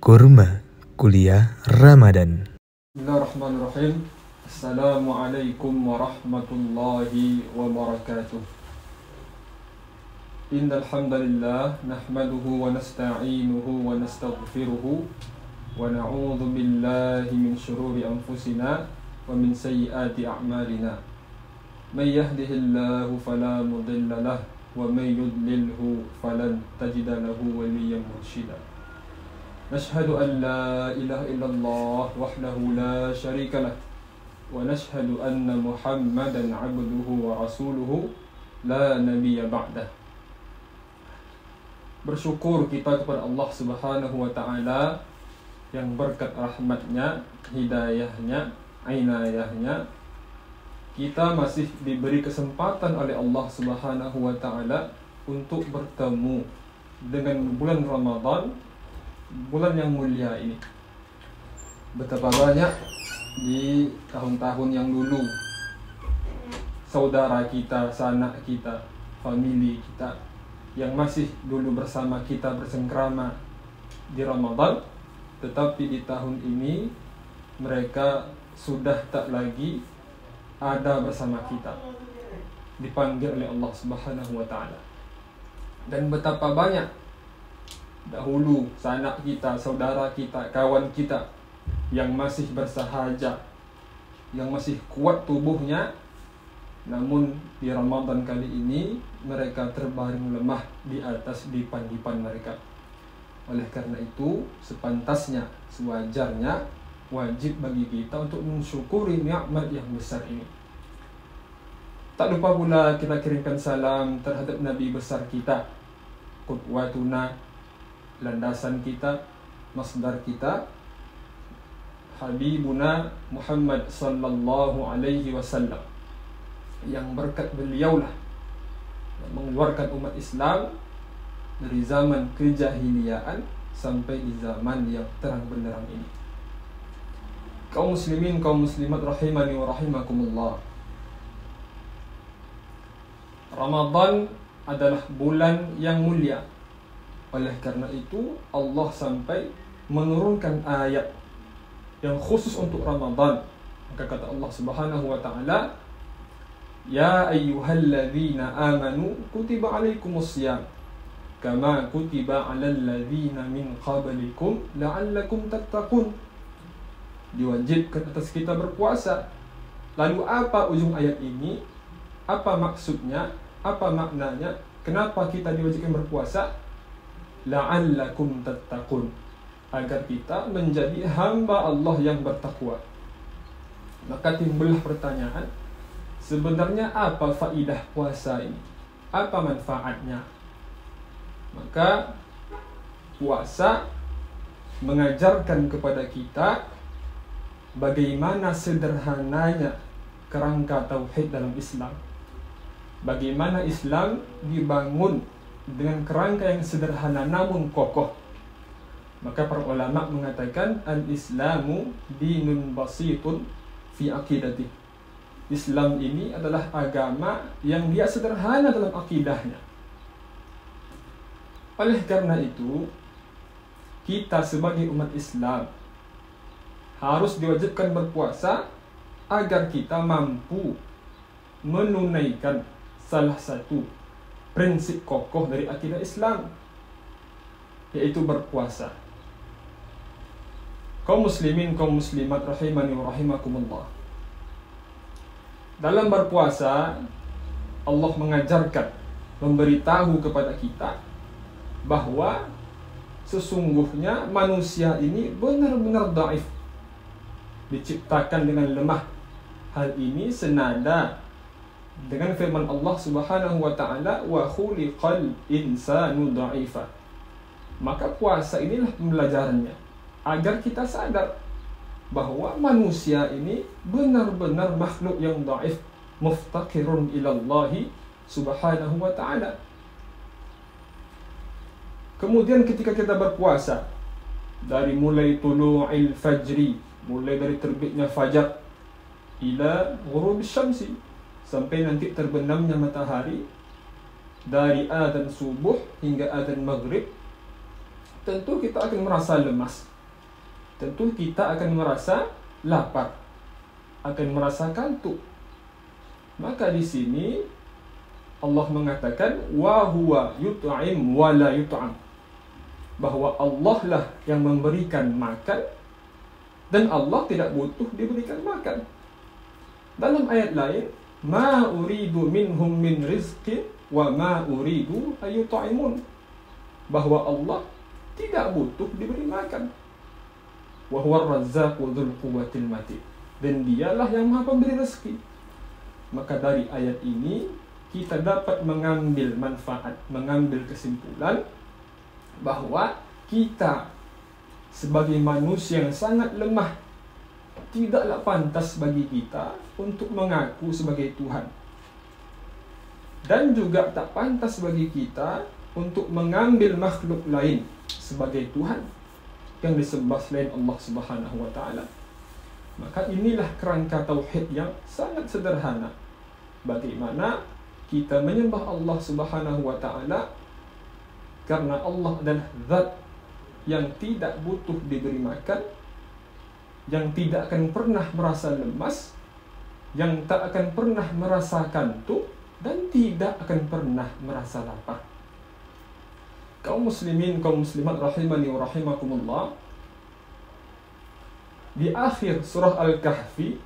Kurma Kuliah Ramadan. Bismillahirrahmanirrahim. Assalamualaikum warahmatullahi wabarakatuh. Innal hamdalillah nahmaduhu wa nasta'inuhu wa nastaghfiruhu wa na'udzu billahi min shururi anfusina wa min sayyiati a'malina. May yahdihillahu fala mudilla lahu wa may yudlilhu falan tajida lahu waliyyan mursyida. Nashhadu an la ilaha illallah wahdahu la syarika lah wa nashhadu anna Muhammadan abduhu wa rasuluhu la nabiyya ba'dah. Bersyukur kita kepada Allah Subhanahu wa taala yang berkat rahmatnya, hidayahnya, inayahnya kita masih diberi kesempatan oleh Allah Subhanahu wa taala untuk bertemu dengan bulan Ramadan, bulan yang mulia ini. Betapa banyak di tahun-tahun yang dulu saudara kita, sanak kita, famili kita yang masih dulu bersama kita bersengkrama di Ramadan, tetapi di tahun ini mereka sudah tak lagi ada bersama kita, dipanggil oleh Allah Subhanahu wa taala. Dan betapa banyak dahulu sanak kita, saudara kita, kawan kita yang masih bersahaja, yang masih kuat tubuhnya, namun di Ramadan kali ini mereka terbaring lemah di atas dipan-dipan mereka. Oleh karena itu sepantasnya, sewajarnya, wajib bagi kita untuk mensyukuri nikmat yang besar ini. Tak lupa pula kita kirimkan salam terhadap Nabi besar kita, qudwatuna, landasan kita, masdar kita, Habibuna Muhammad sallallahu alaihi wasallam, yang berkat beliaulah yang mengeluarkan umat Islam dari zaman kejahiliaan sampai di zaman yang terang benderang ini. Kaum muslimin, kaum muslimat rahimani wa rahimakumullah. Ramadan adalah bulan yang mulia. Oleh karena itu Allah sampai menurunkan ayat yang khusus untuk Ramadan. Maka kata Allah Subhanahu wa taala, ya ayyuhalladzina amanu kutiba alaikumusiyam kama kutiba alal ladzina min qablikum la'allakum tattaqun. Diwajibkan atas kita berpuasa. Lalu apa ujung ayat ini? Apa maksudnya? Apa maknanya? Kenapa kita diwajibkan berpuasa? La'allakum tattaqun, agar kita menjadi hamba Allah yang bertakwa. Maka timbullah pertanyaan, sebenarnya apa faidah puasa ini? Apa manfaatnya? Maka puasa mengajarkan kepada kita bagaimana sederhananya kerangka tauhid dalam Islam. Bagaimana Islam dibangun dengan kerangka yang sederhana namun kokoh. Maka para ulama mengatakan al-Islamu dinun basitun fi aqidati. Islam ini adalah agama yang dia sederhana dalam akidahnya. Oleh karena itu kita sebagai umat Islam harus diwajibkan berpuasa agar kita mampu menunaikan salah satu prinsip kokoh dari akidah Islam, yaitu berpuasa. Kaum muslimin, kaum muslimat rahimani wa rahimakumullah. Dalam berpuasa Allah mengajarkan, memberitahu kepada kita bahwa sesungguhnya manusia ini benar-benar dhaif, diciptakan dengan lemah. Hal ini senada dengan firman Allah Subhanahu wa taala, wa khuliqal insanu dha'ifa. Maka puasa inilah pembelajarannya agar kita sadar bahwa manusia ini benar-benar makhluk yang dhaif, muftaqirun ila Allah Subhanahu wa taala. Kemudian ketika kita berpuasa, dari mulai tulu'il fajri, mulai dari terbitnya fajar, ila ghurubis syamsi, sampai nanti terbenamnya matahari, dari adzan subuh hingga adzan maghrib, tentu kita akan merasa lemas. tentu kita akan merasa lapar, akan merasa kantuk. Maka di sini Allah mengatakan wa huwa yut'im wa la yut'am, bahwa Allah lah yang memberikan makan dan Allah tidak butuh diberikan makan. Dalam ayat lain, ma uridu minhum min rizqin wa ma uridu ayut'imun, bahwa Allah tidak butuh diberi makan. Wa huwa ar-razzaqu dzul quwwatil matin, dan dialah yang Maha Pemberi rezeki. Maka dari ayat ini kita dapat mengambil manfaat, mengambil kesimpulan bahwa kita sebagai manusia yang sangat lemah, tidaklah pantas bagi kita untuk mengaku sebagai Tuhan. Dan juga tak pantas bagi kita untuk mengambil makhluk lain sebagai Tuhan yang disembah selain Allah Subhanahu wa taala. Maka inilah kerangka tauhid yang sangat sederhana. Bagaimana kita menyembah Allah Subhanahu wa taala karena Allah adalah zat yang tidak butuh diberi makan, yang tidak akan pernah merasa lemas, yang tak akan pernah merasa kantuk, dan tidak akan pernah merasa lapar. Kaum muslimin, kaum muslimat rahimani wa rahimakumullah, di akhir surah Al-Kahfi,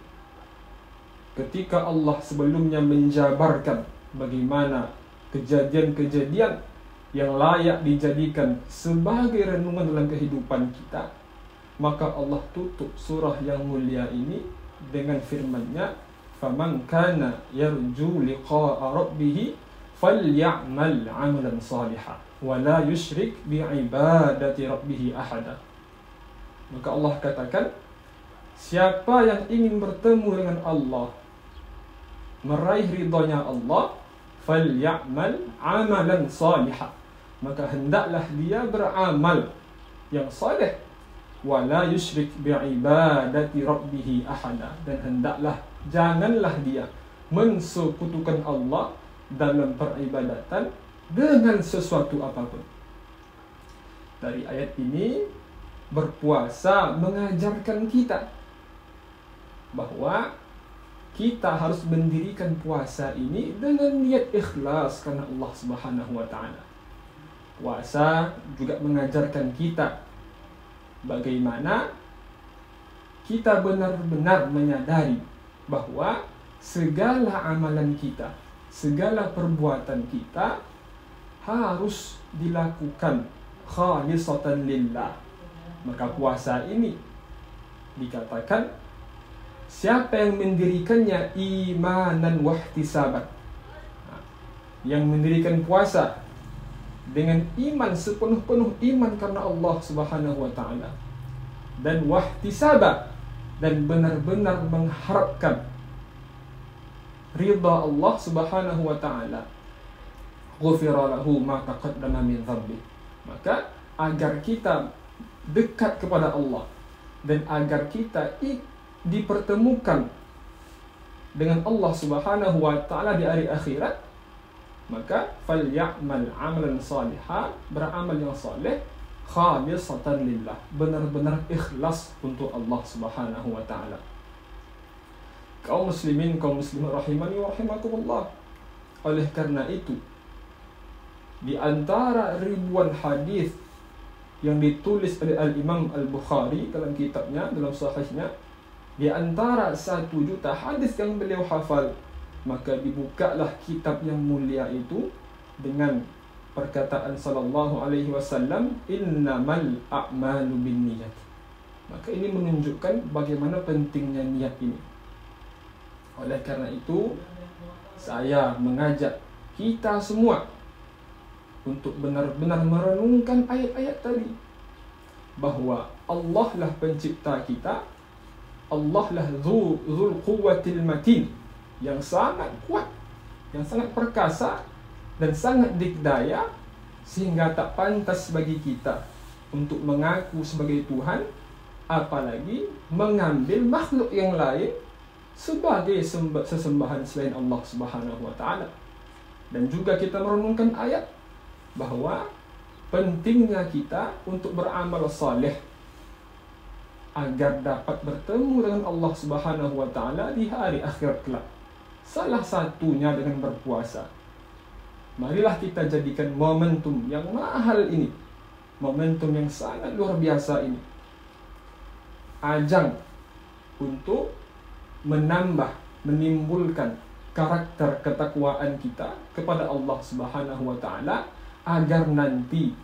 ketika Allah sebelumnya menjabarkan bagaimana kejadian-kejadian yang layak dijadikan sebagai renungan dalam kehidupan kita, maka Allah tutup surah yang mulia ini dengan firman-Nya, "Faman kana yarju liqa'a rabbih falyamal 'amalan shalihan wa la yusyrik bi'ibadati rabbih ahada." Maka Allah katakan, siapa yang ingin bertemu dengan Allah, meraih ridhonya Allah, falyamal 'amalan shalihan, maka hendaklah dia beramal yang saleh, wala yusyrik bi'ibadati rabbih ahada, dan hendaklah janganlah dia mensekutukan Allah dalam peribadatan dengan sesuatu apapun. Dari ayat ini berpuasa mengajarkan kita bahwa kita harus mendirikan puasa ini dengan niat ikhlas karena Allah Subhanahu wa taala. Puasa juga mengajarkan kita bagaimana kita benar-benar menyadari bahwa segala amalan kita, segala perbuatan kita harus dilakukan khalisatan lillah. Maka puasa ini dikatakan, siapa yang mendirikannya imanan wahtisaban, yang mendirikan puasa dengan iman, sepenuh-penuh iman karena Allah Subhanahu wa taala, dan wahtisaba, dan benar-benar mengharapkan ridha Allah Subhanahu wa taala, ghufira lahu ma taqaddama min dhanbi. Maka agar kita dekat kepada Allah dan agar kita dipertemukan dengan Allah Subhanahu wa taala di hari akhirat, maka falyamal 'amalan shalihan, beramal yang saleh, khalisatan lillah, benar-benar ikhlas untuk Allah Subhanahu wa taala. Kaum muslimin, kaum muslimat rahimani wa rahimakumullah, oleh karena itu di antara ribuan hadis yang ditulis oleh Al-Imam Al-Bukhari dalam kitabnya, dalam sahihnya, di antara 1 juta hadis yang beliau hafal, maka dibukalah kitab yang mulia itu dengan perkataan sallallahu alaihi wasallam, innamal a'malu binniyat. Maka ini menunjukkan bagaimana pentingnya niat ini. Oleh karena itu, saya mengajak kita semua untuk benar-benar merenungkan ayat-ayat tadi, bahwa Allah lah pencipta kita, Allah lah dzul quwwatil matin, yang sangat kuat, yang sangat perkasa dan sangat dikdaya, sehingga tak pantas bagi kita untuk mengaku sebagai Tuhan, apalagi mengambil makhluk yang lain sebagai sesembahan selain Allah Subhanahu wa taala. Dan juga kita merenungkan ayat bahwa pentingnya kita untuk beramal saleh, agar dapat bertemu dengan Allah Subhanahu wa taala di hari akhirat kelak. Salah satunya dengan berpuasa. Marilah kita jadikan momentum yang mahal ini, momentum yang sangat luar biasa ini, ajang untuk menimbulkan karakter ketakwaan kita kepada Allah Subhanahu wa taala, agar nanti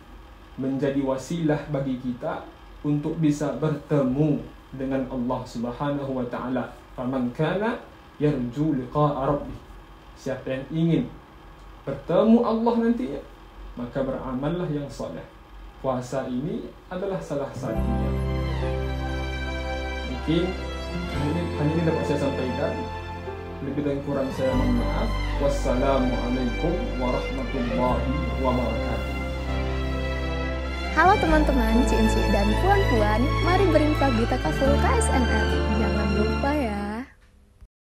menjadi wasilah bagi kita untuk bisa bertemu dengan Allah Subhanahu wa taala. Faman kana yarju liqa'a rabbih. Siapa yang ingin bertemu Allah nantinya, maka beramallah yang saleh. Puasa ini adalah salah satunya. Mungkin hanya ini dapat saya sampaikan. Lebih dan kurang saya mohon maaf. Wassalamualaikum warahmatullahi wabarakatuh. Halo teman-teman, Cici dan puan-puan, mari berinfak di Takaful KSNR.